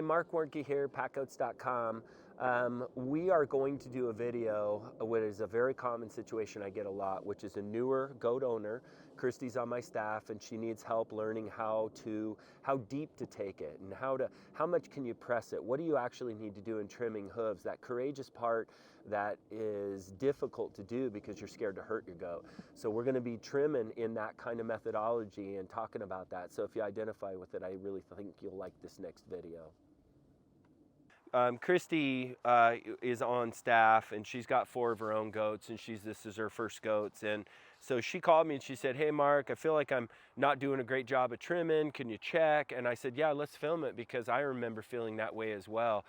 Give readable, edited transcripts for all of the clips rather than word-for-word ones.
Marc here, PackGoats.com. We are going to do a video, which is a very common situation I get a lot, which is a newer goat owner. Christie's on my staff, and she needs help learning how deep to take it, and how much can you press it? What do you actually need to do in trimming hooves? That courageous part that is difficult to do because you're scared to hurt your goat. So we're going to be trimming in that kind of methodology and talking about that. So if you identify with it, I really think you'll like this next video. Christie is on staff, and she's got 4 of her own goats, and this is her first goats. And so she called me and she said, "Hey Marc, I feel like I'm not doing a great job of trimming. Can you check?" And I said, "Yeah, let's film it," because I remember feeling that way as well.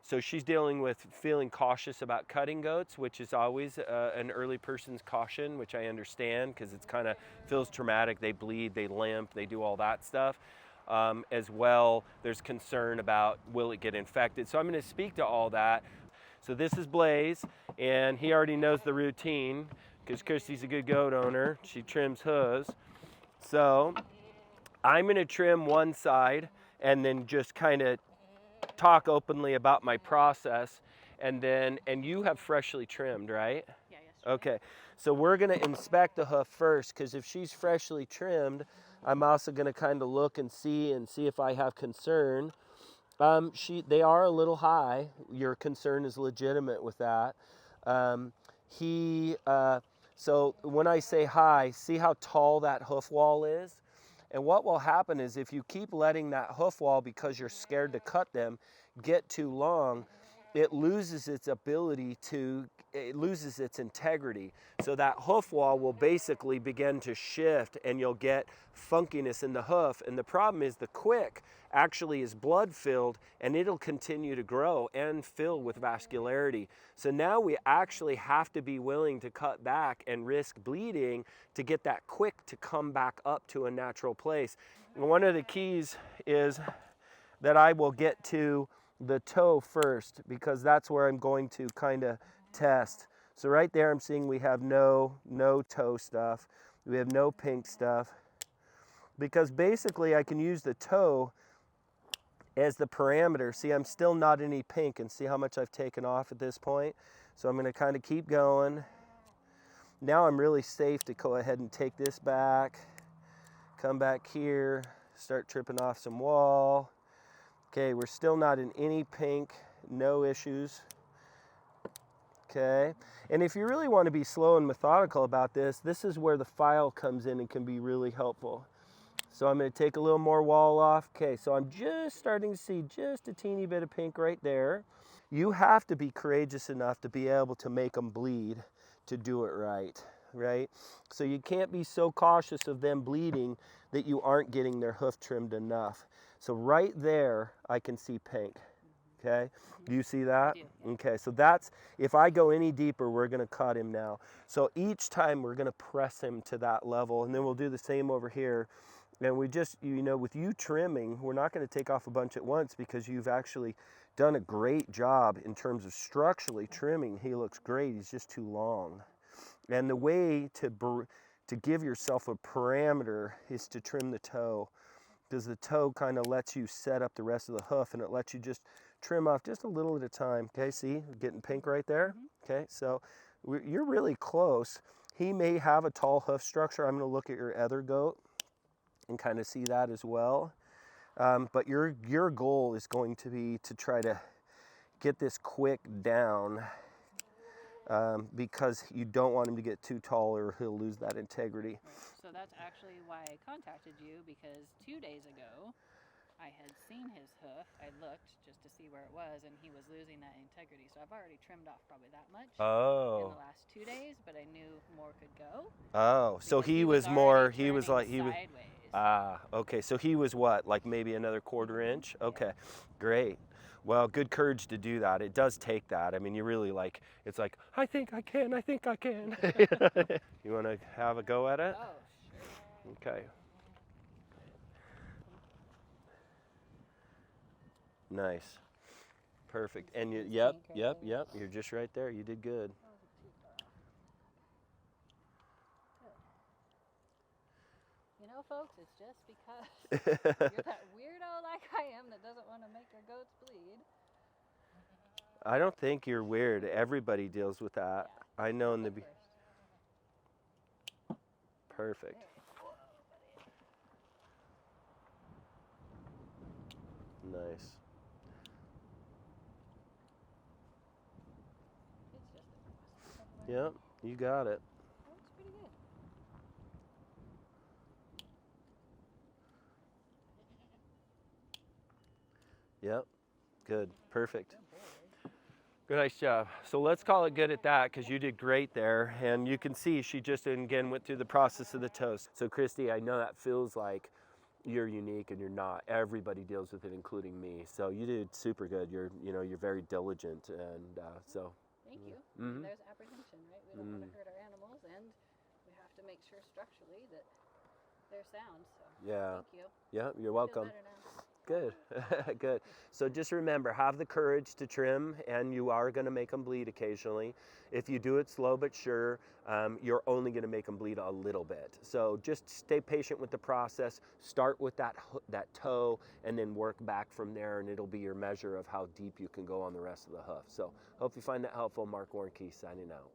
So she's dealing with feeling cautious about cutting goats, which is always an early person's caution, which I understand because it's kind of feels traumatic. They bleed, they limp, they do all that stuff. As well, there's concern about will it get infected. So I'm going to speak to all that. So this is Blaze, and he already knows the routine because Christie's a good goat owner. She trims hooves. So I'm going to trim one side and then just kind of talk openly about my process. And you have freshly trimmed, right? Yeah, yesterday. Okay, so we're going to inspect the hoof first, because if she's freshly trimmed, I'm also going to kind of look and see if I have concern. They are a little high. Your concern is legitimate with that. So when I say high, see how tall that hoof wall is? And what will happen is if you keep letting that hoof wall, because you're scared to cut them, get too long, it loses its ability it loses its integrity. So that hoof wall will basically begin to shift, and you'll get funkiness in the hoof. And the problem is the quick actually is blood filled, and it'll continue to grow and fill with vascularity. So now we actually have to be willing to cut back and risk bleeding to get that quick to come back up to a natural place. And one of the keys is that I will get to the toe first, because that's where I'm going to kind of test. So right there I'm seeing we have no toe stuff. We have no pink stuff, because basically I can use the toe as the parameter. See, I'm still not any pink, and see how much I've taken off at this point. So I'm going to kind of keep going. Now I'm really safe to go ahead and take this back, come back here, start tripping off some wall. Okay, we're still not in any pink, no issues. Okay, and if you really want to be slow and methodical about this is where the file comes in and can be really helpful. So I'm going to take a little more wall off. Okay, so I'm just starting to see just a teeny bit of pink right there. You have to be courageous enough to be able to make them bleed to do it right? So you can't be so cautious of them bleeding that you aren't getting their hoof trimmed enough. So right there, I can see pink. Okay, do you see that? I do, yeah. Okay, so that's, if I go any deeper, we're going to cut him now. So each time we're going to press him to that level, and then we'll do the same over here. And we just, with you trimming, we're not going to take off a bunch at once, because you've actually done a great job in terms of structurally trimming. He looks great, he's just too long. And the way to give yourself a parameter is to trim the toe, because the toe kind of lets you set up the rest of the hoof, and it lets you just trim off just a little at a time. Okay, see, we're getting pink right there. Okay, so you're really close. He may have a tall hoof structure. I'm going to look at your other goat and kind of see that as well. But your goal is going to be to try to get this quick down, because you don't want him to get too tall or he'll lose that integrity. Right. So that's actually why I contacted you, because 2 days ago I had seen his hoof. I looked just to see where it was, and he was losing that integrity. So I've already trimmed off probably that much in the last 2 days, but I knew more could go. Oh, so he was sideways. Okay, so he was what, like maybe another quarter inch? Okay, yeah. Great. Well, good courage to do that. It does take that. I mean, you really it's like, I think I can. You want to have a go at it? Oh, sure. Okay. Nice. Perfect. And yep. You're just right there. You did good. know, folks, it's just because you're that weirdo like I am that doesn't want to make your goats bleed. I don't think you're weird. Everybody deals with that. Yeah. I know in the... First. Perfect. Nice. It's just a Yep, you got it. that looks pretty good. Yep, good, perfect. Good, nice job. So let's call it good at that because you did great there. And you can see she just, again, went through the process of the toast. So Christie, I know that feels like you're unique and you're not. Everybody deals with it, including me. So you did super good. You're very diligent. And so. Thank you. Mm-hmm. There's apprehension, right? We don't want to hurt our animals, and we have to make sure structurally that they're sound. So yeah. thank you. Yeah, you're welcome. Feel better now. Good, good. So just remember, have the courage to trim, and you are going to make them bleed occasionally. If you do it slow but sure, you're only going to make them bleed a little bit. So just stay patient with the process. Start with that toe, and then work back from there, and it'll be your measure of how deep you can go on the rest of the hoof. So hope you find that helpful. Marc Warnke signing out.